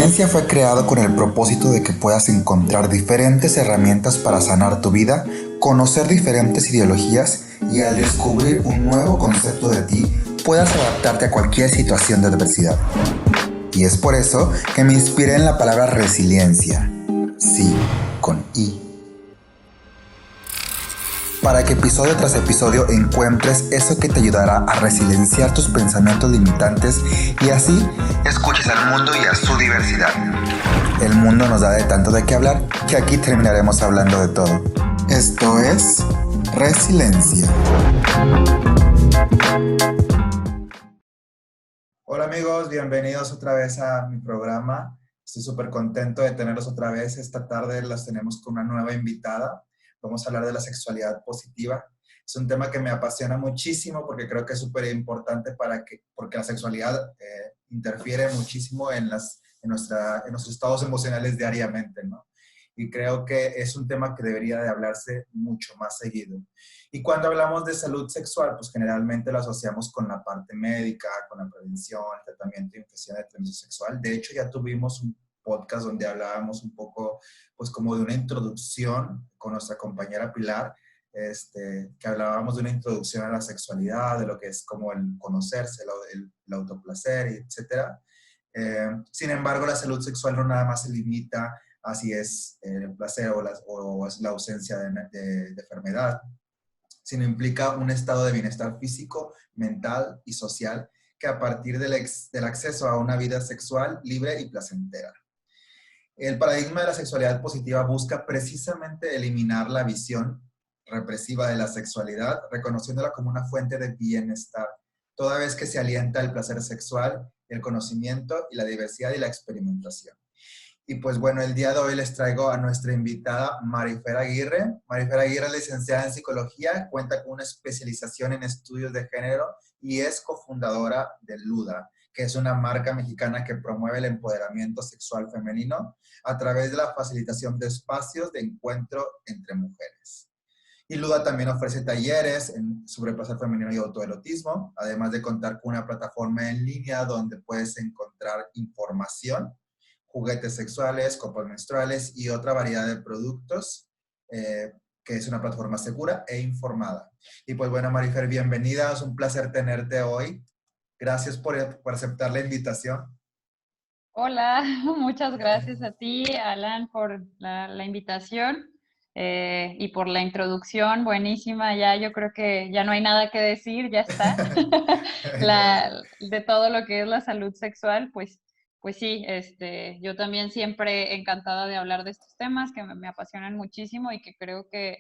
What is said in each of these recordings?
Resiliencia fue creado con el propósito de que puedas encontrar diferentes herramientas para sanar tu vida, conocer diferentes ideologías y al descubrir un nuevo concepto de ti, puedas adaptarte a cualquier situación de adversidad. Y es por eso que me inspiré en la palabra resiliencia. Sí, con I. Para que episodio tras episodio encuentres eso que te ayudará a resilienciar tus pensamientos limitantes y así escuches al mundo y a su diversidad. El mundo nos da de tanto de qué hablar que aquí terminaremos hablando de todo. Esto es Resiliencia. Hola amigos, bienvenidos otra vez a mi programa. Estoy súper contento de tenerlos otra vez. Esta tarde las tenemos con una nueva invitada. Vamos a hablar de la sexualidad positiva. Es un tema que me apasiona muchísimo porque creo que es súper importante porque la sexualidad interfiere muchísimo en nuestros estados emocionales diariamente, ¿no? Y creo que es un tema que debería de hablarse mucho más seguido. Y cuando hablamos de salud sexual, pues generalmente lo asociamos con la parte médica, con la prevención, el tratamiento de infección de transmisión sexual. De hecho, ya tuvimos un podcast donde hablábamos un poco, pues como de una introducción con nuestra compañera Pilar, que hablábamos de una introducción a la sexualidad, de lo que es como el conocerse, el autoplacer, etcétera. Sin embargo, la salud sexual no nada más se limita a si es el placer o es la ausencia de enfermedad, sino implica un estado de bienestar físico, mental y social que a partir del acceso a una vida sexual libre y placentera. El paradigma de la sexualidad positiva busca precisamente eliminar la visión represiva de la sexualidad, reconociéndola como una fuente de bienestar, toda vez que se alienta el placer sexual, el conocimiento y la diversidad y la experimentación. Y pues bueno, el día de hoy les traigo a nuestra invitada Marifer Aguirre. Marifer Aguirre es licenciada en psicología, cuenta con una especialización en estudios de género y es cofundadora de Luda, que es una marca mexicana que promueve el empoderamiento sexual femenino a través de la facilitación de espacios de encuentro entre mujeres. Y Luda también ofrece talleres sobre placer femenino y autoerotismo, además de contar con una plataforma en línea donde puedes encontrar información, juguetes sexuales, copas menstruales y otra variedad de productos, que es una plataforma segura e informada. Y pues bueno, Marifer, bienvenida, es un placer tenerte hoy. Gracias por aceptar la invitación. Hola, muchas gracias a ti, Alan, por la invitación y por la introducción, buenísima. Ya yo creo que ya no hay nada que decir, ya está. De todo lo que es la salud sexual, pues sí, yo también siempre encantada de hablar de estos temas que me apasionan muchísimo y que creo que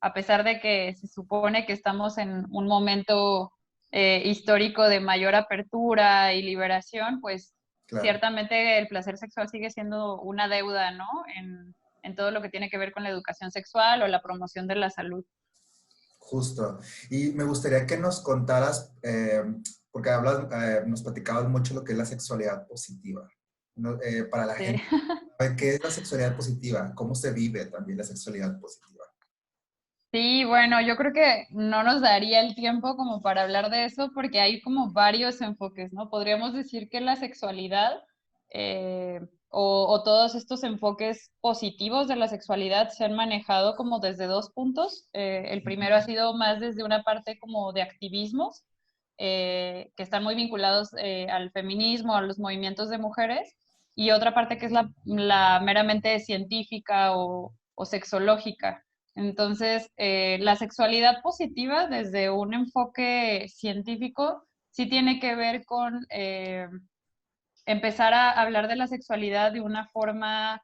a pesar de que se supone que estamos en un momento histórico de mayor apertura y liberación, pues Claro. ciertamente el placer sexual sigue siendo una deuda, ¿no? En todo lo que tiene que ver con la educación sexual o la promoción de la salud. Justo. Y me gustaría que nos contaras, porque nos platicabas mucho lo que es la sexualidad positiva. ¿No? Para la Sí. gente, ¿qué es la sexualidad positiva? ¿Cómo se vive también la sexualidad positiva? Sí, bueno, yo creo que no nos daría el tiempo como para hablar de eso porque hay como varios enfoques, ¿no? Podríamos decir que la sexualidad eh, o todos estos enfoques positivos de la sexualidad se han manejado como desde dos puntos. El primero ha sido más desde una parte como de activismos, que están muy vinculados al feminismo, a los movimientos de mujeres, y otra parte que es la meramente científica o sexológica. Entonces, la sexualidad positiva desde un enfoque científico sí tiene que ver con empezar a hablar de la sexualidad de una forma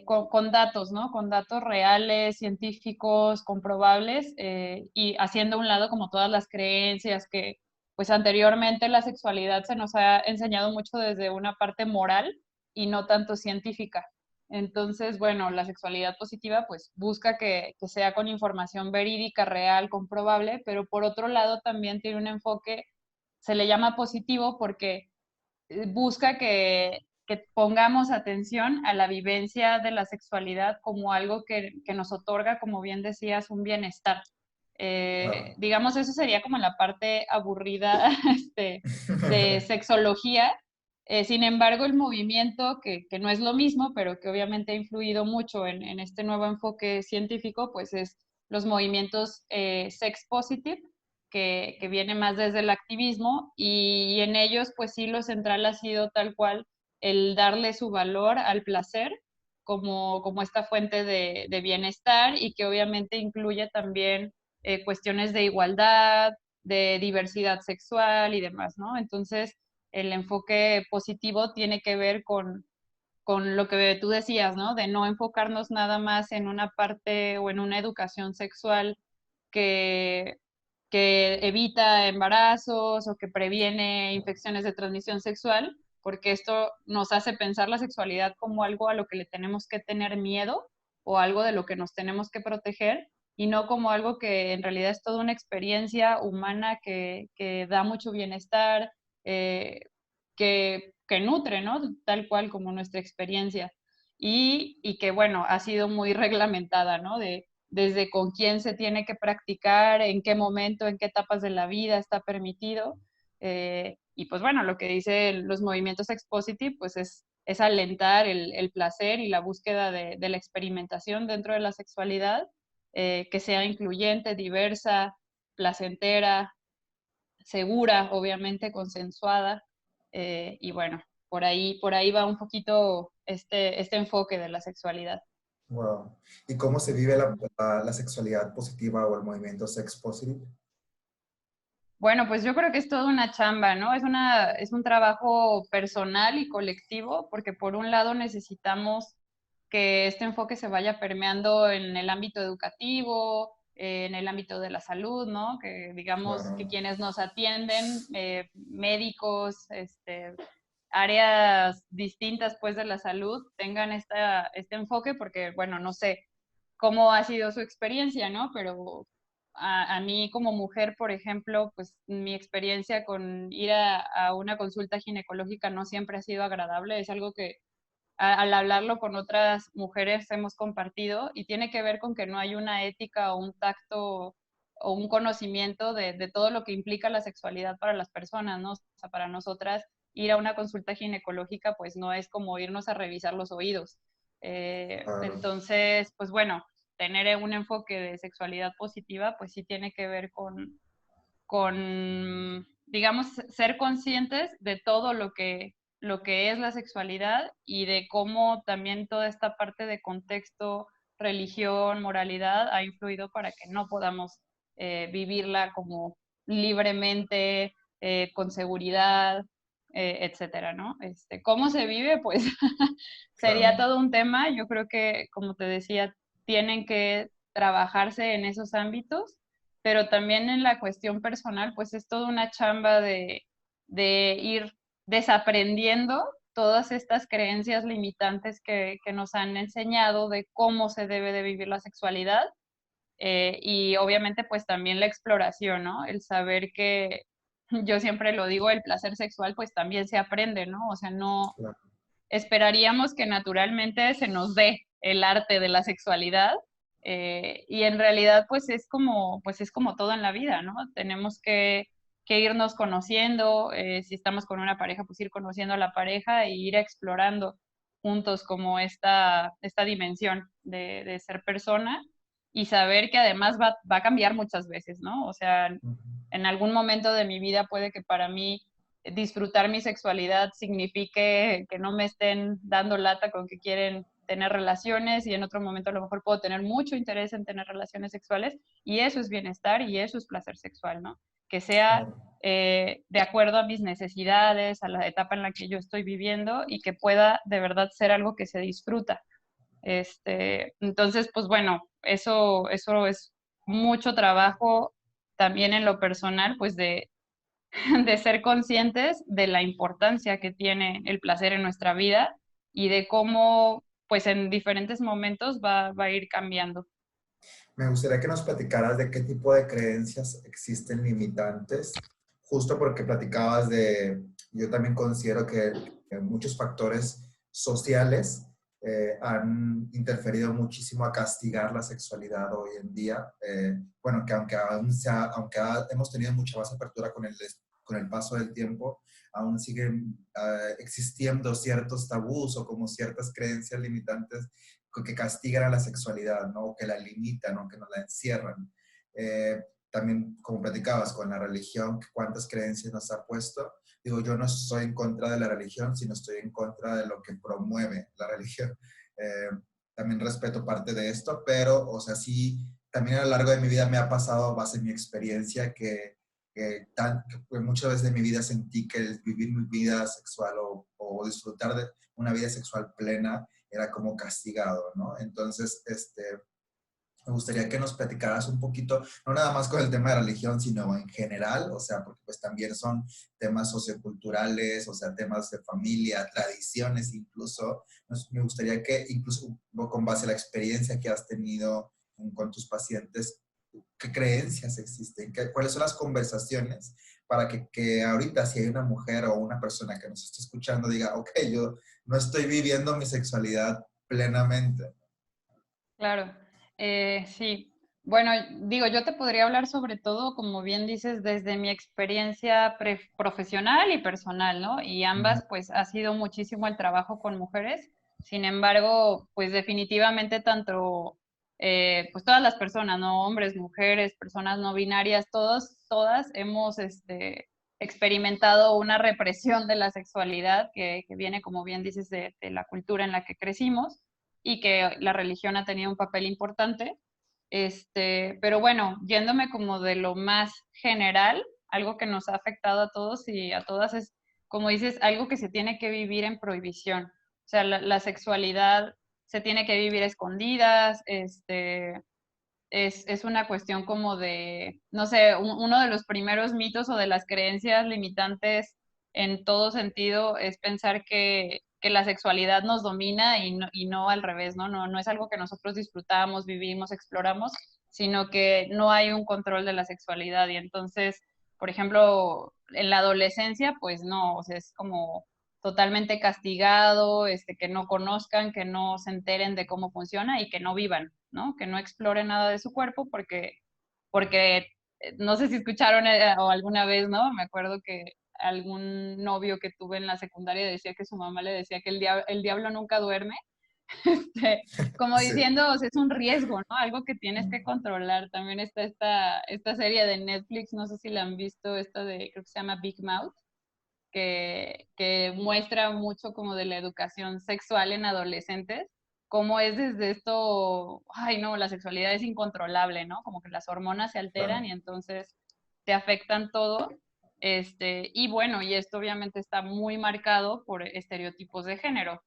con datos, ¿no? Con datos reales, científicos, comprobables, y haciendo a un lado como todas las creencias que, pues anteriormente la sexualidad se nos ha enseñado mucho desde una parte moral y no tanto científica. Entonces, bueno, la sexualidad positiva pues busca que sea con información verídica, real, comprobable, pero por otro lado también tiene un enfoque, se le llama positivo porque busca que pongamos atención a la vivencia de la sexualidad como algo que nos otorga, como bien decías, un bienestar. Claro. Digamos, eso sería como la parte aburrida de sexología, Sin embargo, el movimiento, que no es lo mismo, pero que obviamente ha influido mucho en este nuevo enfoque científico, pues es los movimientos sex positive, que viene más desde el activismo, y en ellos, pues sí, lo central ha sido tal cual el darle su valor al placer como esta fuente de bienestar y que obviamente incluye también cuestiones de igualdad, de diversidad sexual y demás, ¿no? Entonces, el enfoque positivo tiene que ver con lo que tú decías, ¿no? De no enfocarnos nada más en una parte o en una educación sexual que, que evita embarazos o que previene infecciones de transmisión sexual, porque esto nos hace pensar la sexualidad como algo a lo que le tenemos que tener miedo o algo de lo que nos tenemos que proteger y no como algo que en realidad es toda una experiencia humana que da mucho bienestar, que nutre, ¿no? Tal cual como nuestra experiencia. Y que, bueno, ha sido muy reglamentada, ¿no? Desde con quién se tiene que practicar, en qué momento, en qué etapas de la vida está permitido. Y pues bueno, lo que dicen los movimientos expositive, pues es alentar el placer y la búsqueda de la experimentación dentro de la sexualidad, que sea incluyente, diversa, placentera, segura, obviamente consensuada, y bueno, por ahí va un poquito este enfoque de la sexualidad. Wow. ¿Y cómo se vive la sexualidad positiva o el movimiento sex positive? Bueno, pues yo creo que es toda una chamba, ¿no? Es un trabajo personal y colectivo, porque por un lado necesitamos que este enfoque se vaya permeando en el ámbito educativo, en el ámbito de la salud, ¿no? Que digamos que Claro. quienes nos atienden, médicos, áreas distintas pues de la salud, tengan este enfoque, porque bueno, no sé cómo ha sido su experiencia, ¿no? Pero a mí como mujer, por ejemplo, pues mi experiencia con ir a una consulta ginecológica no siempre ha sido agradable, es algo que al hablarlo con otras mujeres hemos compartido y tiene que ver con que no hay una ética o un tacto o un conocimiento de todo lo que implica la sexualidad para las personas, ¿no? O sea, para nosotras ir a una consulta ginecológica pues no es como irnos a revisar los oídos. Claro. Entonces, pues bueno, tener un enfoque de sexualidad positiva pues sí tiene que ver digamos, ser conscientes de todo lo que es la sexualidad y de cómo también toda esta parte de contexto, religión, moralidad ha influido para que no podamos vivirla como libremente, con seguridad, etcétera, ¿no? ¿Cómo se vive? Pues sería Claro. todo un tema. Yo creo que, como te decía, tienen que trabajarse en esos ámbitos, pero también en la cuestión personal, pues es toda una chamba de ir desaprendiendo todas estas creencias limitantes que nos han enseñado de cómo se debe de vivir la sexualidad, y obviamente pues también la exploración, ¿no? El saber que, yo siempre lo digo, el placer sexual pues también se aprende, ¿no? O sea, no Claro. esperaríamos que naturalmente se nos dé el arte de la sexualidad, y en realidad pues es como todo en la vida, ¿no? Tenemos que irnos conociendo, si estamos con una pareja, pues ir conociendo a la pareja e ir explorando juntos como esta dimensión de ser persona y saber que además va a cambiar muchas veces, ¿no? O sea, Ujú. en algún momento de mi vida puede que para mí disfrutar mi sexualidad signifique que no me estén dando lata con que quieren tener relaciones y en otro momento a lo mejor puedo tener mucho interés en tener relaciones sexuales y eso es bienestar y eso es placer sexual, ¿no? Que sea Claro. de acuerdo a mis necesidades, a la etapa en la que yo estoy viviendo y que pueda de verdad ser algo que se disfruta. Entonces, pues bueno, eso es mucho trabajo también en lo personal, pues de ser conscientes de la importancia que tiene el placer en nuestra vida y de cómo, pues en diferentes momentos va a ir cambiando. Me gustaría que nos platicaras de qué tipo de creencias existen limitantes, justo porque platicabas yo también considero que muchos factores sociales han interferido muchísimo a castigar la sexualidad hoy en día. Bueno, que aunque hemos tenido mucha más apertura con el paso del tiempo, aún siguen existiendo ciertos tabús o como ciertas creencias limitantes que castigan a la sexualidad, ¿no? O que la limitan o que nos la encierran. También, como platicabas, con la religión, cuántas creencias nos ha puesto. Digo, yo no estoy en contra de la religión, sino estoy en contra de lo que promueve la religión. Eh, También respeto parte de esto, pero, o sea, sí, también a lo largo de mi vida me ha pasado, a base de mi experiencia, que muchas veces de mi vida sentí que el vivir mi vida sexual o disfrutar de una vida sexual plena era como castigado, ¿no? Entonces, me gustaría que nos platicaras un poquito, no nada más con el tema de religión, sino en general, o sea, porque pues también son temas socioculturales, o sea, temas de familia, tradiciones incluso. Me gustaría que incluso con base a la experiencia que has tenido con tus pacientes, ¿qué creencias existen? ¿Cuáles son las conversaciones para que ahorita si hay una mujer o una persona que nos esté escuchando diga, ok, yo no estoy viviendo mi sexualidad plenamente? Claro, sí. Bueno, digo, yo te podría hablar sobre todo, como bien dices, desde mi experiencia profesional y personal, ¿no? Y Ujú. ambas, pues, ha sido muchísimo el trabajo con mujeres. Sin embargo, pues definitivamente tanto, pues todas las personas, ¿no? Hombres, mujeres, personas no binarias, todas hemos, experimentado una represión de la sexualidad que viene, como bien dices, de la cultura en la que crecimos y que la religión ha tenido un papel importante. Pero bueno, yéndome como de lo más general, algo que nos ha afectado a todos y a todas es, como dices, algo que se tiene que vivir en prohibición. O sea, la sexualidad se tiene que vivir escondidas, es una cuestión como de, no sé, uno de los primeros mitos o de las creencias limitantes en todo sentido es pensar que la sexualidad nos domina y no al revés, ¿no? No es algo que nosotros disfrutamos, vivimos, exploramos, sino que no hay un control de la sexualidad. Y entonces, por ejemplo, en la adolescencia, pues no, o sea, es como totalmente castigado, que no conozcan, que no se enteren de cómo funciona y que no vivan, ¿no? Que no exploren nada de su cuerpo porque no sé si escucharon o alguna vez, ¿no? Me acuerdo que algún novio que tuve en la secundaria decía que su mamá le decía que el diablo nunca duerme, como Sí. diciendo, o sea, es un riesgo, ¿no? Algo que tienes que controlar. También está esta serie de Netflix, no sé si la han visto, esta de, creo que se llama Big Mouth, que muestra mucho como de la educación sexual en adolescentes, cómo es desde esto, ay no, la sexualidad es incontrolable, ¿no? Como que las hormonas se alteran Claro. y entonces te afectan todo. Y bueno, y esto obviamente está muy marcado por estereotipos de género,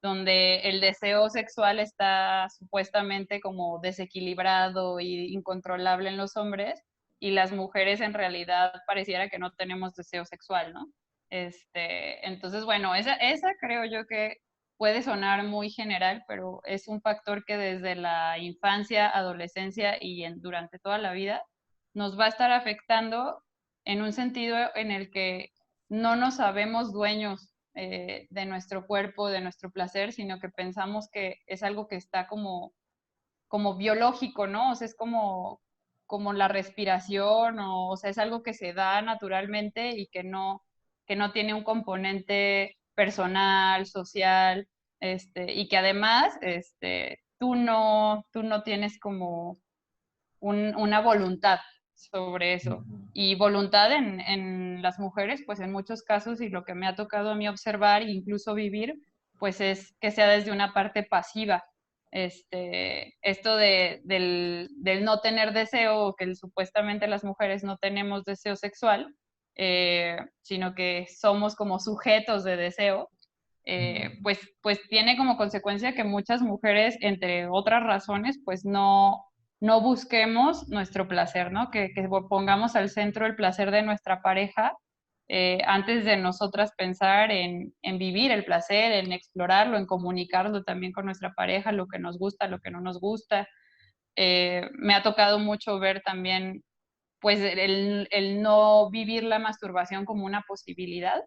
donde el deseo sexual está supuestamente como desequilibrado y incontrolable en los hombres y las mujeres en realidad pareciera que no tenemos deseo sexual, ¿no? Entonces, bueno, esa creo yo que puede sonar muy general, pero es un factor que desde la infancia, adolescencia y durante toda la vida nos va a estar afectando en un sentido en el que no nos sabemos dueños de nuestro cuerpo, de nuestro placer, sino que pensamos que es algo que está como biológico, ¿no? O sea, es como la respiración, o sea, es algo que se da naturalmente y que no tiene un componente personal, social, y que además, tú no tienes como una voluntad sobre eso. Ujú. Y voluntad en las mujeres, pues en muchos casos, y lo que me ha tocado a mí observar e incluso vivir, pues es que sea desde una parte pasiva. Esto del no tener deseo, o que supuestamente las mujeres no tenemos deseo sexual, sino que somos como sujetos de deseo, Ujú. pues tiene como consecuencia que muchas mujeres, entre otras razones, pues no busquemos nuestro placer, ¿no? Que pongamos al centro el placer de nuestra pareja antes de nosotras pensar en vivir el placer, en explorarlo, en comunicarlo también con nuestra pareja, lo que nos gusta, lo que no nos gusta. Me ha tocado mucho ver también, pues, el no vivir la masturbación como una posibilidad,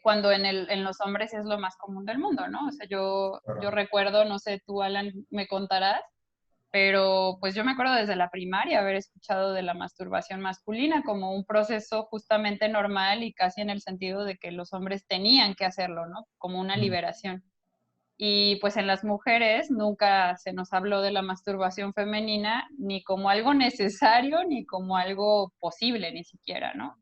cuando en los hombres es lo más común del mundo, ¿no? O sea, yo Claro. recuerdo, no sé, tú, Alan, me contarás, pero pues yo me acuerdo desde la primaria haber escuchado de la masturbación masculina como un proceso justamente normal y casi en el sentido de que los hombres tenían que hacerlo, ¿no? Como una Mm, liberación. Y pues en las mujeres nunca se nos habló de la masturbación femenina ni como algo necesario ni como algo posible ni siquiera, ¿no?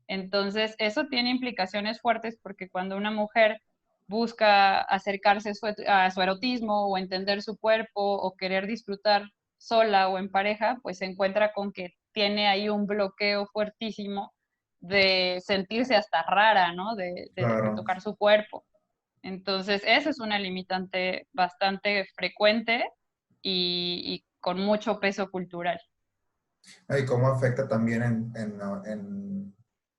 Entonces, eso tiene implicaciones fuertes porque cuando una mujer busca acercarse a su erotismo o entender su cuerpo o querer disfrutar sola o en pareja, pues se encuentra con que tiene ahí un bloqueo fuertísimo de sentirse hasta rara, ¿no? De claro. tocar su cuerpo. Entonces, eso es una limitante bastante frecuente y con mucho peso cultural. ¿Y cómo afecta también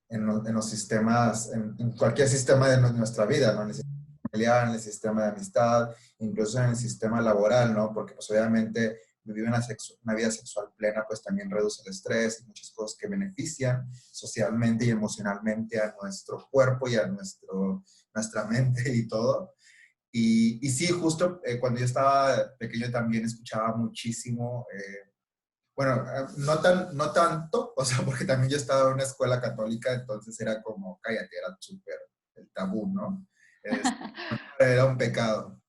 en los sistemas, en cualquier sistema de nuestra vida, ¿no? En el sistema familiar, en el sistema de amistad, incluso en el sistema laboral, ¿no? Porque pues obviamente vivir una vida sexual plena pues también reduce el estrés y muchas cosas que benefician socialmente y emocionalmente a nuestro cuerpo y a nuestra mente y todo. Y sí, justo cuando yo estaba pequeño también escuchaba muchísimo bueno, no tanto, o sea, porque también yo estaba en una escuela católica, entonces era como, cállate, era súper el tabú, ¿no? Es- Era un pecado.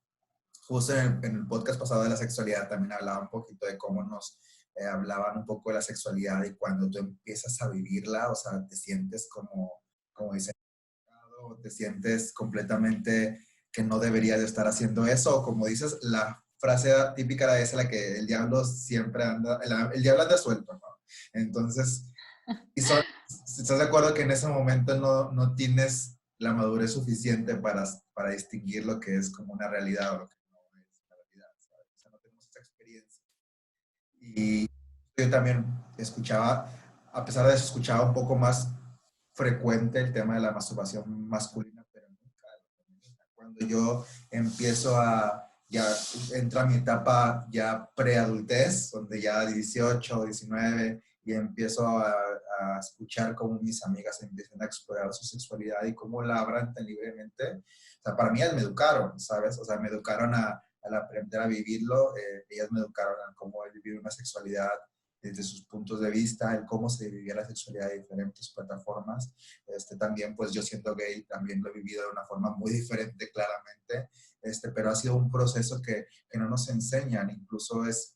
Justo en el podcast pasado de la sexualidad también hablaba un poquito de cómo nos hablaban un poco de la sexualidad y cuando tú empiezas a vivirla, o sea, te sientes como dicen, te sientes completamente que no deberías de estar haciendo eso, o como dices, la frase típica era esa, la que el diablo siempre anda, el diablo anda suelto, ¿no? Entonces, ¿estás de acuerdo que en ese momento no tienes la madurez suficiente para distinguir lo que es como una realidad o lo que no es una realidad, ¿sabes? O sea, no tenemos esa experiencia. Y yo también escuchaba, a pesar de eso, escuchaba un poco más frecuente el tema de la masturbación masculina, pero nunca la femenina. Cuando yo empiezo ya entra mi etapa ya preadultez, donde ya 18 19 y empiezo a escuchar cómo mis amigas empiezan a explorar su sexualidad y cómo la abran tan libremente. O sea, para mí ellas me educaron, ¿sabes? O sea, me educaron al aprender a vivirlo, ellas me educaron a cómo vivir una sexualidad desde sus puntos de vista, el cómo se vivía la sexualidad de diferentes plataformas. También, pues yo siendo gay, también lo he vivido de una forma muy diferente, claramente, pero ha sido un proceso que no nos enseñan, incluso es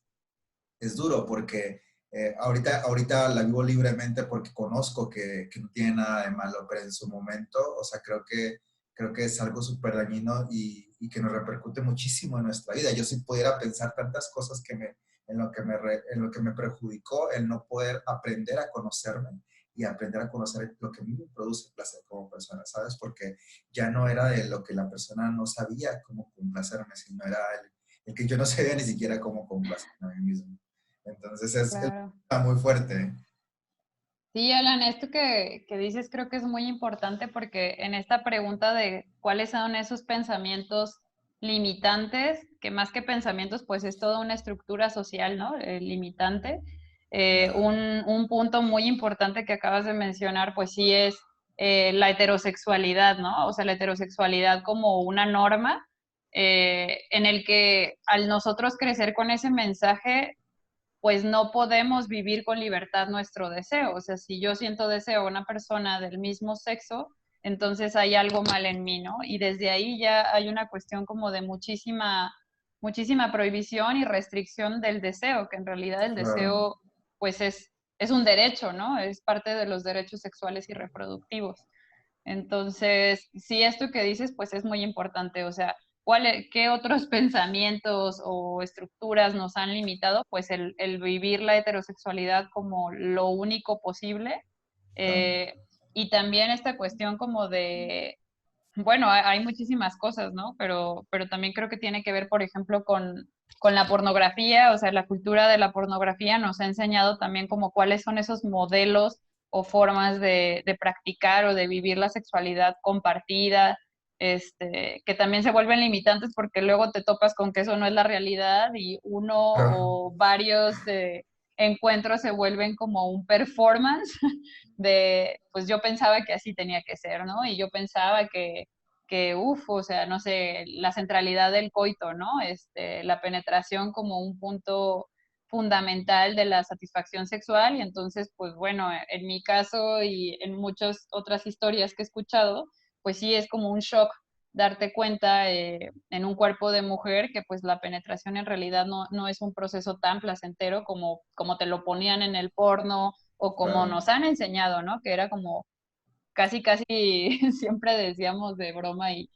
duro porque ahorita la vivo libremente porque conozco que no tiene nada de malo, pero en su momento, o sea, creo que es algo súper dañino y que nos repercute muchísimo en nuestra vida. Yo si pudiera pensar tantas cosas en lo que me perjudicó el no poder aprender a conocerme y aprender a conocer lo que a mí me produce placer como persona, ¿sabes? Porque ya no era de lo que la persona no sabía cómo complacerme, sino era el que yo no sabía ni siquiera cómo complacerme a mí mismo. Entonces Claro. está muy fuerte. Sí, Alan, esto que dices creo que es muy importante porque en esta pregunta de cuáles son esos pensamientos limitantes, que más que pensamientos, pues es toda una estructura social, ¿no? Limitante. Un punto muy importante que acabas de mencionar, pues sí es la heterosexualidad, ¿no? O sea, la heterosexualidad como una norma en el que al nosotros crecer con ese mensaje, pues no podemos vivir con libertad nuestro deseo. O sea, si yo siento deseo a una persona del mismo sexo, entonces hay algo mal en mí, ¿no? Y desde ahí ya hay una cuestión como de muchísima prohibición y restricción del deseo, que en realidad el Claro. deseo, pues es un derecho, ¿no? Es parte de los derechos sexuales y reproductivos. Entonces, sí, esto que dices, pues es muy importante. O sea, ¿qué otros pensamientos o estructuras nos han limitado? Pues el vivir la heterosexualidad como lo único posible. eh, y también esta cuestión como de, bueno, hay muchísimas cosas, ¿no? Pero también creo que tiene que ver, por ejemplo, con la pornografía. O sea, la cultura de la pornografía nos ha enseñado también como cuáles son esos modelos o formas de practicar o de vivir la sexualidad compartida, que también se vuelven limitantes porque luego te topas con que eso no es la realidad y uno Claro. o varios encuentros se vuelven como un performance de, pues yo pensaba que así tenía que ser, ¿no? Y yo pensaba uff, o sea, no sé, la centralidad del coito, ¿no? La penetración como un punto fundamental de la satisfacción sexual y entonces, pues bueno, en mi caso y en muchas otras historias que he escuchado, pues sí es como un shock darte cuenta en un cuerpo de mujer que pues la penetración en realidad no es un proceso tan placentero como te lo ponían en el porno o como Claro. nos han enseñado, ¿no? Que era como casi siempre decíamos de broma y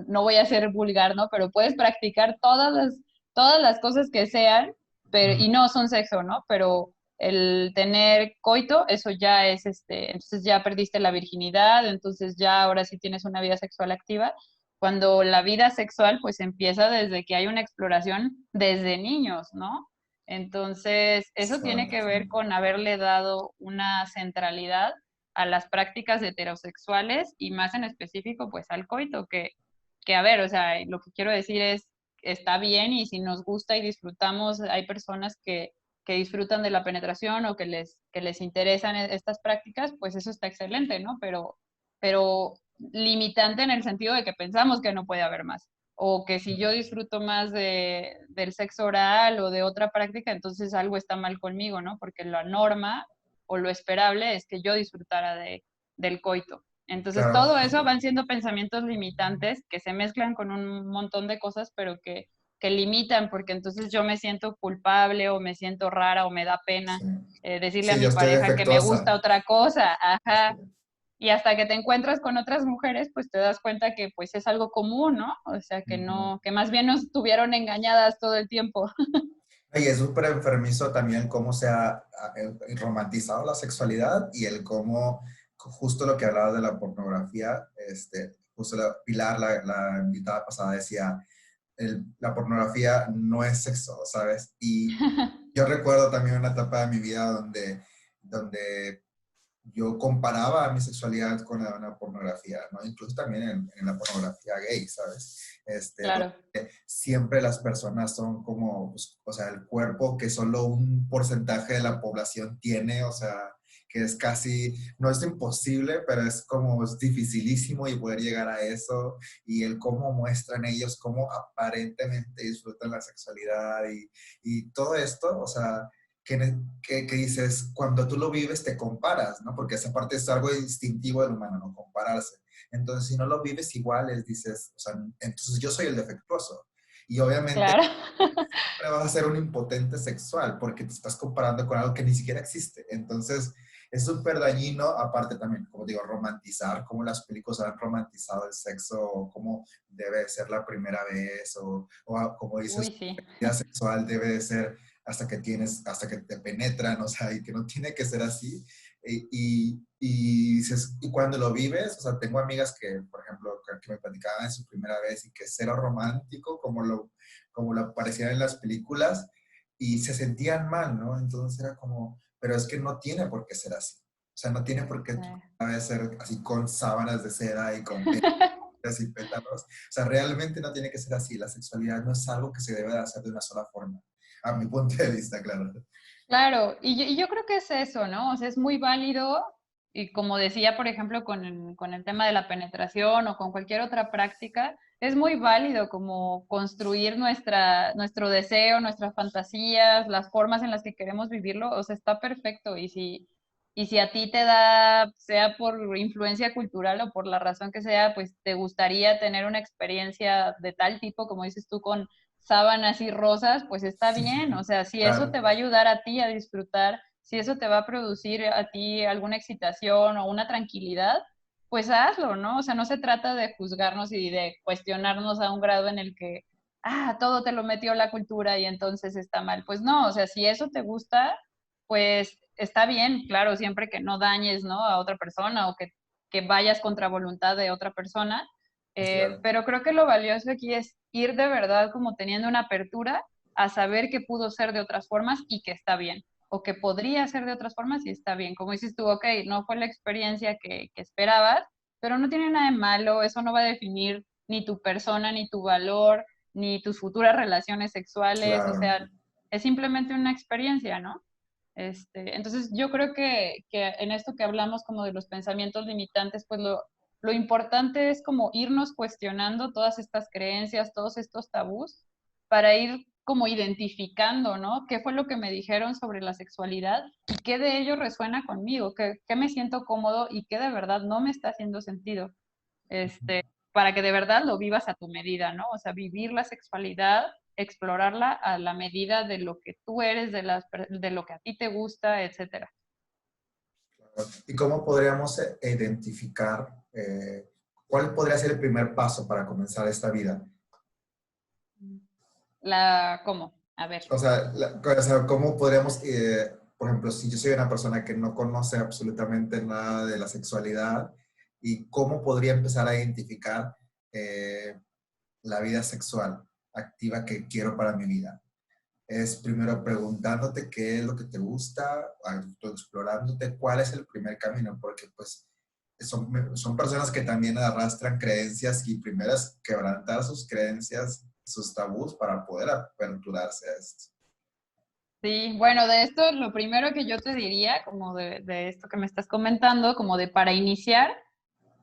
no voy a ser vulgar, ¿no? Pero puedes practicar todas las cosas que sean, pero, Ujú. y no son sexo, ¿no? Pero el tener coito, eso ya es, entonces ya perdiste la virginidad, entonces ya ahora sí tienes una vida sexual activa, cuando la vida sexual pues empieza desde que hay una exploración desde niños, ¿no? Entonces, eso tiene que Exacto. ver con haberle dado una centralidad a las prácticas heterosexuales y más en específico pues al coito, que a ver, o sea, lo que quiero decir es, está bien y si nos gusta y disfrutamos, hay personas que disfrutan de la penetración o que les interesan estas prácticas, pues eso está excelente, ¿no? Pero limitante en el sentido de que pensamos que no puede haber más. O que si yo disfruto más del sexo oral o de otra práctica, entonces algo está mal conmigo, ¿no? Porque la norma o lo esperable es que yo disfrutara del coito. Entonces, Claro. todo eso van siendo pensamientos limitantes que se mezclan con un montón de cosas, pero que limitan, porque entonces yo me siento culpable o me siento rara o me da pena Sí. decirle a Sí, yo mi estoy pareja que me gusta defectuosa. otra cosa, ajá. Sí. Y hasta que te encuentras con otras mujeres, pues te das cuenta que pues es algo común, ¿no? O sea, que Ujú. no, que más bien nos tuvieron engañadas todo el tiempo. Y es súper enfermizo también cómo se ha romantizado la sexualidad y el cómo, justo lo que hablabas de la pornografía, justo Pilar, la invitada pasada, decía, la pornografía no es sexo, ¿sabes? Y yo recuerdo también una etapa de mi vida donde yo comparaba mi sexualidad con la de una pornografía, ¿no? Incluso también en la pornografía gay, ¿sabes? Claro. Siempre las personas son como, pues, o sea, el cuerpo que solo un porcentaje de la población tiene, o sea, que es casi, no es imposible, pero es como, es dificilísimo y poder llegar a eso, y el cómo muestran ellos, cómo aparentemente disfrutan la sexualidad y todo esto, o sea, que dices, cuando tú lo vives te comparas, ¿no? Porque esa parte es algo instintivo del humano, ¿no? Compararse. Entonces, si no lo vives iguales, dices, o sea, entonces yo soy el defectuoso. Y obviamente Claro. siempre vas a ser un impotente sexual porque te estás comparando con algo que ni siquiera existe. Entonces, es súper dañino, aparte también, como digo, romantizar, cómo las películas han romantizado el sexo, o cómo debe ser la primera vez, o como dices, Uy, sí. la vida sexual debe de ser hasta que te penetran, o sea, y que no tiene que ser así. Y cuando lo vives, o sea, tengo amigas que, por ejemplo, que me platicaban en su primera vez y que es cero romántico, como lo aparecían en las películas, y se sentían mal, ¿no? Entonces era como, pero es que no tiene por qué ser así. O sea, no tiene por qué tu debe ser así con sábanas de seda y con pétalos y pétalos. O sea, realmente no tiene que ser así. La sexualidad no es algo que se debe de hacer de una sola forma. A mi punto de vista, claro. Claro, y yo creo que es eso, ¿no? O sea, es muy válido, y como decía, por ejemplo, con el tema de la penetración o con cualquier otra práctica, es muy válido como construir nuestro deseo, nuestras fantasías, las formas en las que queremos vivirlo, o sea, está perfecto. Y si a ti te da, sea por influencia cultural o por la razón que sea, pues te gustaría tener una experiencia de tal tipo, como dices tú, con sábanas y rosas, pues está bien. O sea, si eso Claro, te va a ayudar a ti a disfrutar, si eso te va a producir a ti alguna excitación o una tranquilidad, pues hazlo, ¿no? O sea, no se trata de juzgarnos y de cuestionarnos a un grado en el que, todo te lo metió la cultura y entonces está mal. Pues no, o sea, si eso te gusta, pues está bien, claro, siempre que no dañes, ¿no? A otra persona o que vayas contra voluntad de otra persona, claro. pero creo que lo valioso aquí es ir de verdad como teniendo una apertura a saber que pudo ser de otras formas y que está bien, o que podría ser de otras formas y está bien. Como dices tú, ok, no fue la experiencia que esperabas, pero no tiene nada de malo, eso no va a definir ni tu persona, ni tu valor, ni tus futuras relaciones sexuales, o Claro. sea, es simplemente una experiencia, ¿no? Entonces yo creo que en esto que hablamos como de los pensamientos limitantes, pues lo importante es como irnos cuestionando todas estas creencias, todos estos tabús, para ir como identificando, ¿no? ¿Qué fue lo que me dijeron sobre la sexualidad y qué de ello resuena conmigo? ¿Qué me siento cómodo y qué de verdad no me está haciendo sentido? Para que de verdad lo vivas a tu medida, ¿no? O sea, vivir la sexualidad, explorarla a la medida de lo que tú eres, de lo que a ti te gusta, etcétera. ¿Y cómo podríamos identificar cuál podría ser el primer paso para comenzar esta vida? ¿Cómo? A ver. O sea, ¿cómo podríamos, por ejemplo, si yo soy una persona que no conoce absolutamente nada de la sexualidad, y cómo podría empezar a identificar eh, la vida sexual activa que quiero para mi vida? Es primero preguntándote qué es lo que te gusta, explorándote cuál es el primer camino, porque pues son personas que también arrastran creencias y primero es quebrantar sus creencias, sus tabús para poder aperturarse a esto. Sí, bueno, de esto lo primero que yo te diría, como de esto que me estás comentando, como de para iniciar,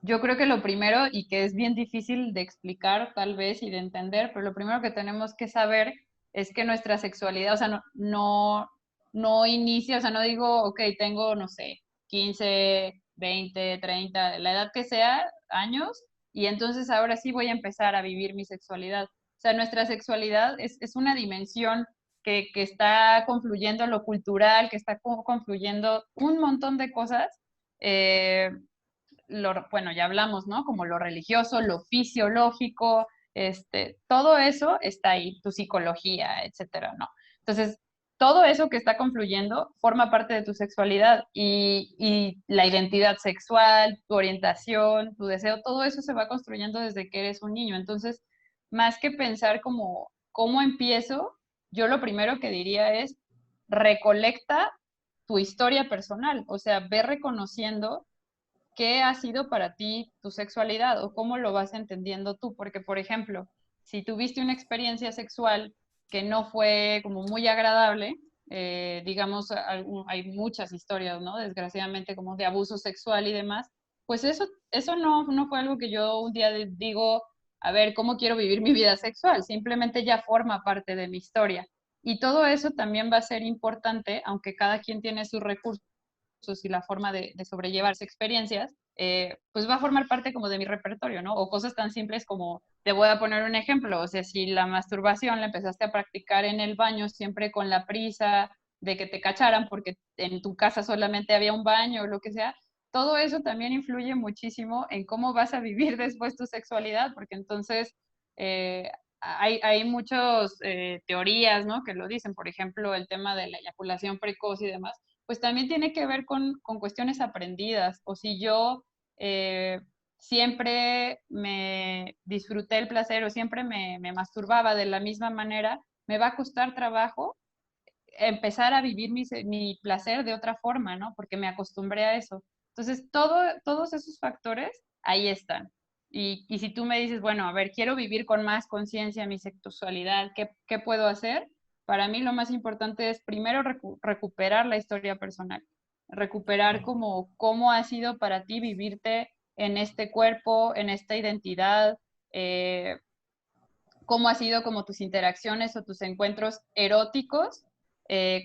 yo creo que lo primero, y que es bien difícil de explicar tal vez y de entender, pero lo primero que tenemos que saber es que nuestra sexualidad, o sea, no inicia, o sea, no digo, ok, tengo, no sé, 15, 20, 30, la edad que sea, años, y entonces ahora sí voy a empezar a vivir mi sexualidad. O sea, nuestra sexualidad es una dimensión que está confluyendo lo cultural, que está confluyendo un montón de cosas. Eh, bueno, ya hablamos, ¿no? Como lo religioso, lo fisiológico, todo eso está ahí, tu psicología, etcétera, ¿no? Entonces, todo eso que está confluyendo forma parte de tu sexualidad y la identidad sexual, tu orientación, tu deseo, todo eso se va construyendo desde que eres un niño. Entonces, más que pensar como, ¿cómo empiezo? Yo lo primero que diría es, recolecta tu historia personal, o sea, ve reconociendo qué ha sido para ti tu sexualidad o cómo lo vas entendiendo tú. Porque, por ejemplo, si tuviste una experiencia sexual que no fue como muy agradable, digamos, hay muchas historias, ¿no? Desgraciadamente, como de abuso sexual y demás, pues eso no fue algo que yo un día digo, a ver, ¿cómo quiero vivir mi vida sexual? Simplemente ya forma parte de mi historia. Y todo eso también va a ser importante, aunque cada quien tiene sus recursos y la forma de sobrellevarse experiencias, pues va a formar parte como de mi repertorio, ¿no? O cosas tan simples como, te voy a poner un ejemplo, o sea, si la masturbación la empezaste a practicar en el baño siempre con la prisa de que te cacharan porque en tu casa solamente había un baño o lo que sea, todo eso también influye muchísimo en cómo vas a vivir después tu sexualidad, porque entonces hay muchas teorías, ¿no? Que lo dicen, por ejemplo, el tema de la eyaculación precoz y demás, pues también tiene que ver con cuestiones aprendidas. O si yo siempre me disfruté el placer o siempre me masturbaba de la misma manera, me va a costar trabajo empezar a vivir mi placer de otra forma, ¿no? Porque me acostumbré a eso. Entonces, todos esos factores ahí están. Y si tú me dices, bueno, a ver, quiero vivir con más conciencia mi sexualidad, ¿qué puedo hacer? Para mí lo más importante es primero recuperar la historia personal, recuperar como cómo ha sido para ti vivirte en este cuerpo, en esta identidad, eh, cómo ha sido como tus interacciones o tus encuentros eróticos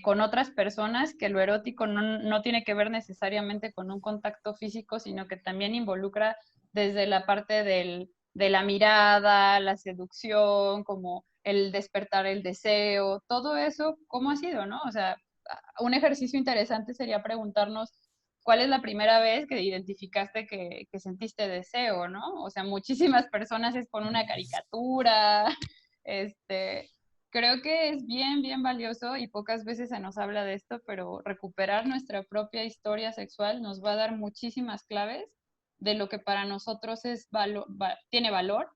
con otras personas, que lo erótico no tiene que ver necesariamente con un contacto físico, sino que también involucra desde la parte de la mirada, la seducción, como el despertar el deseo, todo eso, ¿cómo ha sido, no? O sea, un ejercicio interesante sería preguntarnos cuál es la primera vez que identificaste que sentiste deseo, ¿no? O sea, muchísimas personas es con una caricatura, este, creo que es bien valioso y pocas veces se nos habla de esto, pero recuperar nuestra propia historia sexual nos va a dar muchísimas claves de lo que para nosotros tiene valor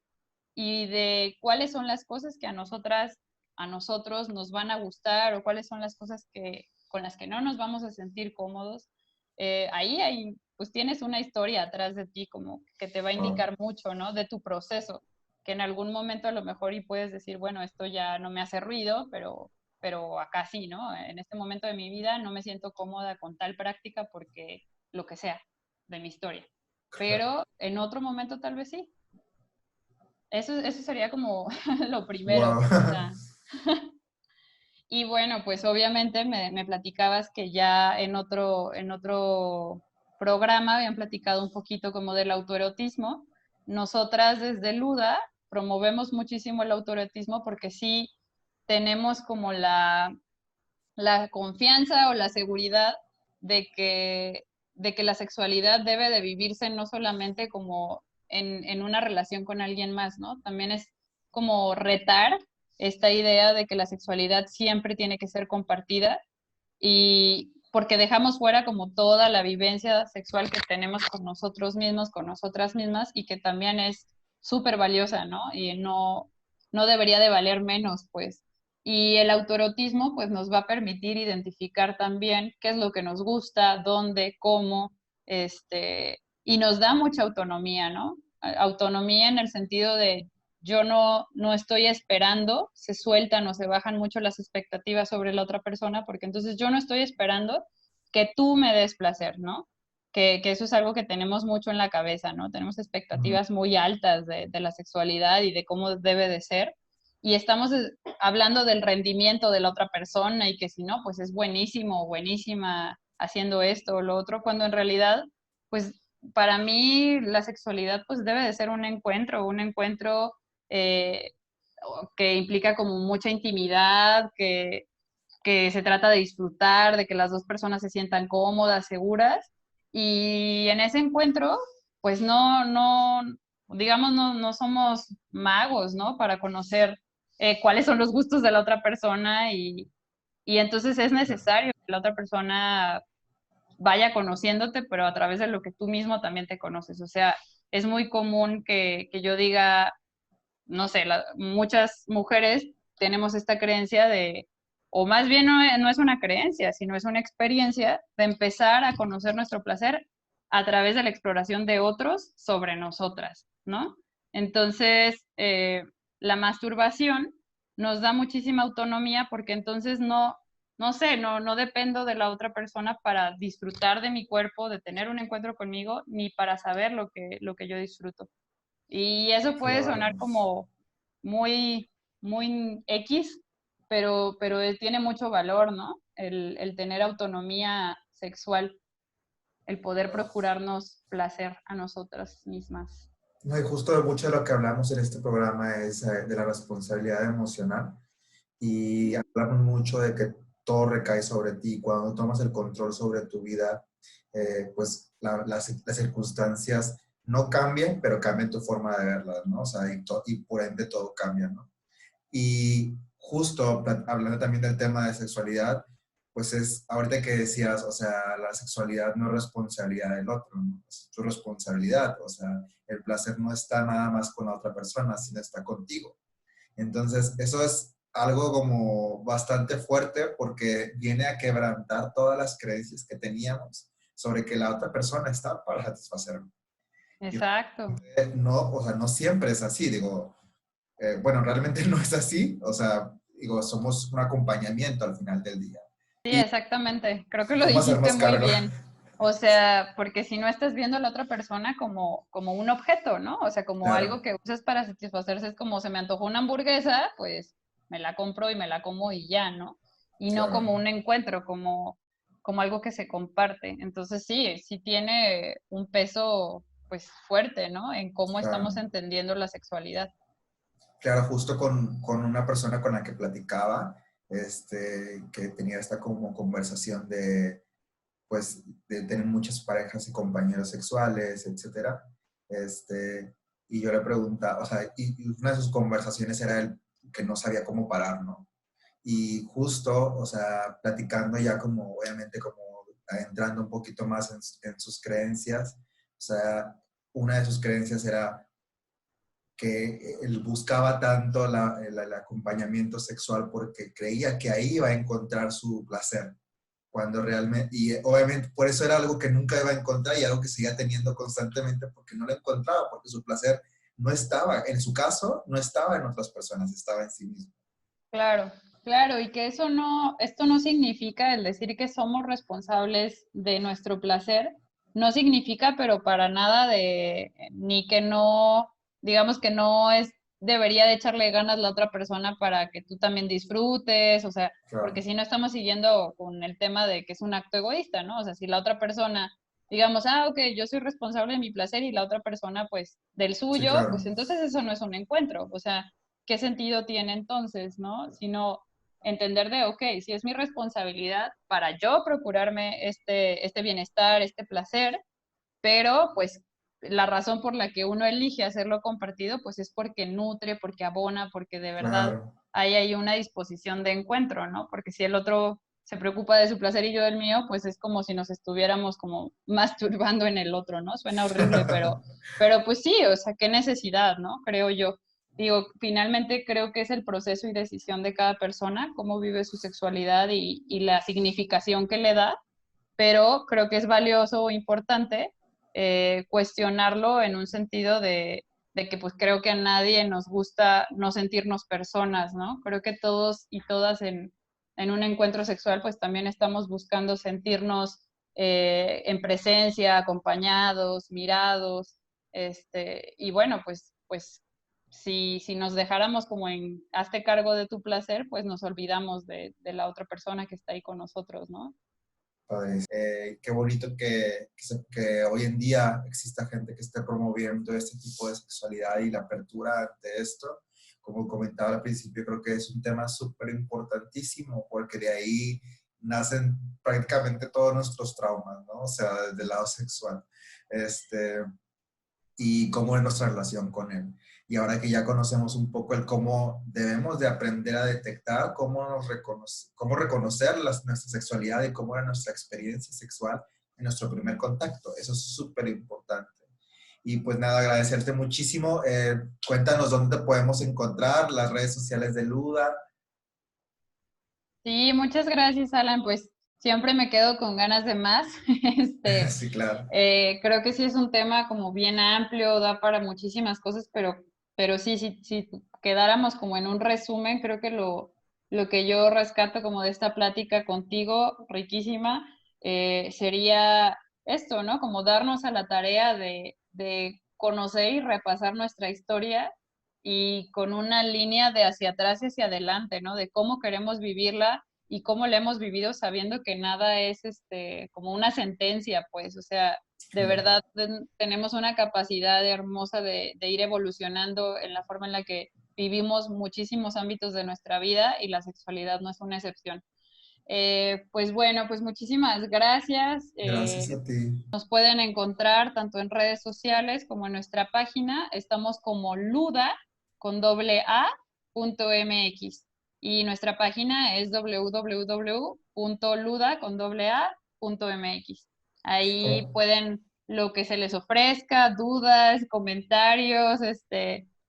y de cuáles son las cosas que a nosotros nos van a gustar o cuáles son las cosas con las que no nos vamos a sentir cómodos. Pues tienes una historia atrás de ti como que te va a Wow. indicar mucho, ¿no? De tu proceso, que en algún momento a lo mejor y puedes decir, bueno, esto ya no me hace ruido, pero acá sí, ¿no? En este momento de mi vida no me siento cómoda con tal práctica porque lo que sea de mi historia. Pero en otro momento tal vez sí. Eso sería como lo primero. Wow. O sea, Y bueno, pues obviamente me platicabas que ya en otro programa habían platicado un poquito como del autoerotismo. Nosotras desde Luda promovemos muchísimo el autoerotismo porque sí tenemos como la confianza o la seguridad de de que la sexualidad debe de vivirse no solamente como en una relación con alguien más, ¿no? También es como retar esta idea de que la sexualidad siempre tiene que ser compartida y porque dejamos fuera como toda la vivencia sexual que tenemos con nosotros mismos, con nosotras mismas y que también es súper valiosa, ¿no? Y no debería de valer menos, pues. Y el autoerotismo, pues, nos va a permitir identificar también qué es lo que nos gusta, dónde, cómo, y nos da mucha autonomía, ¿no? Autonomía en el sentido de yo no estoy esperando, se sueltan o se bajan mucho las expectativas sobre la otra persona, porque entonces yo no estoy esperando que tú me des placer, ¿no? Que eso es algo que tenemos mucho en la cabeza, ¿no? Tenemos Ujú. expectativas muy altas de la sexualidad y de cómo debe de ser. Y estamos hablando del rendimiento de la otra persona y que si no, pues es buenísimo o buenísima haciendo esto o lo otro, cuando en realidad, pues para mí la sexualidad pues debe de ser un encuentro eh, que implica como mucha intimidad, que se trata de disfrutar, de que las dos personas se sientan cómodas, seguras. Y en ese encuentro, pues digamos, no somos magos, ¿no? Para conocer cuáles son los gustos de la otra persona y entonces es necesario que la otra persona vaya conociéndote, pero a través de lo que tú mismo también te conoces. O sea, es muy común que yo diga, no sé, muchas mujeres tenemos esta creencia de, o más bien no es una creencia, sino es una experiencia de empezar a conocer nuestro placer a través de la exploración de otros sobre nosotras, ¿no? Entonces, la masturbación nos da muchísima autonomía porque entonces no sé, no dependo de la otra persona para disfrutar de mi cuerpo, de tener un encuentro conmigo, ni para saber lo que yo disfruto. Y eso puede sonar Claro. como muy, muy X, pero tiene mucho valor, ¿no? El tener autonomía sexual, el poder procurarnos placer a nosotras mismas. No, y justo mucho de lo que hablamos en este programa es de la responsabilidad emocional y hablamos mucho de que todo recae sobre ti. Cuando tomas el control sobre tu vida, pues las circunstancias no cambian, pero cambian tu forma de verlas, ¿no? O sea, y por ende todo cambia, ¿no? Y justo hablando también del tema de sexualidad, pues es, ahorita que decías, o sea, la sexualidad no es responsabilidad del otro, ¿no? Es tu responsabilidad, o sea, el placer no está nada más con la otra persona, sino está contigo. Entonces, eso es algo como bastante fuerte porque viene a quebrantar todas las creencias que teníamos sobre que la otra persona está para satisfacerme. Y Exacto. no, o sea, no siempre es así, digo, bueno, realmente no es así, o sea, digo, somos un acompañamiento al final del día. Sí, ¿Y exactamente. Creo que lo cómo dijiste hacernos muy cargo? bien. O sea, porque si no estás viendo a la otra persona como un objeto, ¿no? O sea, como algo Claro, que usas para satisfacerse, es como se me antojó una hamburguesa, pues me la compro y me la como y ya, ¿no? Y no claro, como un encuentro, como algo que se comparte. Entonces sí tiene un peso, pues fuerte, ¿no? En cómo estamos claro. entendiendo la sexualidad. Claro, justo con una persona con la que platicaba, que tenía esta como conversación de, pues, de tener muchas parejas y compañeros sexuales, etcétera. Y yo le preguntaba, o sea, y una de sus conversaciones era el que no sabía cómo parar, ¿no? Y justo, o sea, platicando ya como, obviamente, como entrando un poquito más en sus creencias, o sea, una de sus creencias era que él buscaba tanto el acompañamiento sexual porque creía que ahí iba a encontrar su placer, cuando realmente, y obviamente por eso era algo que nunca iba a encontrar y algo que seguía teniendo constantemente porque no lo encontraba, porque su placer no estaba, en su caso, no estaba en otras personas, estaba en sí mismo. Claro, claro, y que esto no significa el decir que somos responsables de nuestro placer, no significa, pero para nada ni que no, digamos que no es debería de echarle ganas la otra persona para que tú también disfrutes, o sea, Claro, porque si no estamos siguiendo con el tema de que es un acto egoísta, ¿no? O sea, si la otra persona, digamos, ok, yo soy responsable de mi placer y la otra persona, pues, del sí, suyo, pues claro. entonces eso no es un encuentro, o sea, ¿qué sentido tiene entonces, no? Sino entender de, ok, si es mi responsabilidad para yo procurarme este bienestar, este placer, pero pues la razón por la que uno elige hacerlo compartido, pues es porque nutre, porque abona, porque de verdad Claro. hay ahí una disposición de encuentro, ¿no? Porque si el otro se preocupa de su placer y yo del mío, pues es como si nos estuviéramos como masturbando en el otro, ¿no? Suena horrible, pero pues sí, o sea, qué necesidad, ¿no? Creo yo. Digo, finalmente creo que es el proceso y decisión de cada persona, cómo vive su sexualidad y la significación que le da, pero creo que es valioso o importante cuestionarlo en un sentido de que pues creo que a nadie nos gusta no sentirnos personas, ¿no? Creo que todos y todas en un encuentro sexual pues también estamos buscando sentirnos en presencia, acompañados, mirados, y bueno, pues si nos dejáramos como en hazte cargo de tu placer, pues nos olvidamos de la otra persona que está ahí con nosotros, ¿no? Padre. Qué bonito que hoy en día exista gente que esté promoviendo este tipo de sexualidad y la apertura ante esto. Como comentaba al principio, creo que es un tema súper importantísimo porque de ahí nacen prácticamente todos nuestros traumas, ¿no? O sea, desde el lado sexual. Este, y cómo es nuestra relación con él. Y ahora que ya conocemos un poco el cómo debemos de aprender a detectar, cómo reconocer nuestra sexualidad y cómo era nuestra experiencia sexual en nuestro primer contacto. Eso es súper importante. Y pues nada, agradecerte muchísimo. Cuéntanos dónde te podemos encontrar, las redes sociales de Luda. Sí, muchas gracias, Alan. Pues siempre me quedo con ganas de más. Este, Sí, claro. creo que sí es un tema como bien amplio, da para muchísimas cosas, pero sí, si quedáramos como en un resumen, creo que lo que yo rescato como de esta plática contigo, riquísima, sería esto, ¿no? Como darnos a la tarea de conocer y repasar nuestra historia y con una línea de hacia atrás y hacia adelante, ¿no? De cómo queremos vivirla y cómo la hemos vivido sabiendo que nada es como una sentencia, pues, o sea, de verdad tenemos una capacidad hermosa de ir evolucionando en la forma en la que vivimos muchísimos ámbitos de nuestra vida y la sexualidad no es una excepción. Pues bueno, pues muchísimas gracias. Gracias a ti. Nos pueden encontrar tanto en redes sociales como en nuestra página. Estamos como luda con doble A punto MX y nuestra página es www.luda con doble A punto MX. Ahí Oh, pueden lo que se les ofrezca, dudas, comentarios,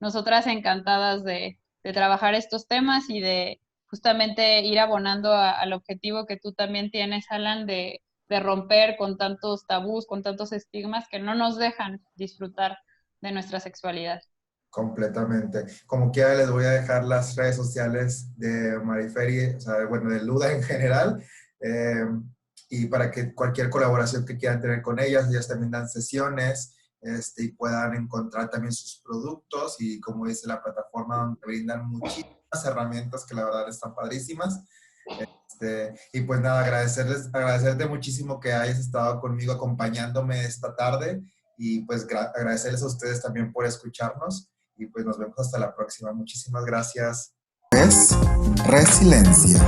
nosotras encantadas de trabajar estos temas y de justamente ir abonando al objetivo que tú también tienes, Alan, de romper con tantos tabús, con tantos estigmas que no nos dejan disfrutar de nuestra sexualidad. completamente. Como quiera, les voy a dejar las redes sociales de Mariferi, o sea, bueno, de Luda en general, eh, y para que cualquier colaboración que quieran tener con ellas también dan sesiones, y puedan encontrar también sus productos y, como dice la plataforma, donde brindan muchísimas herramientas que la verdad están padrísimas. Y pues nada, agradecerte muchísimo que hayas estado conmigo acompañándome esta tarde y pues agradecerles a ustedes también por escucharnos y pues nos vemos hasta la próxima. Muchísimas gracias. Es Resiliencia.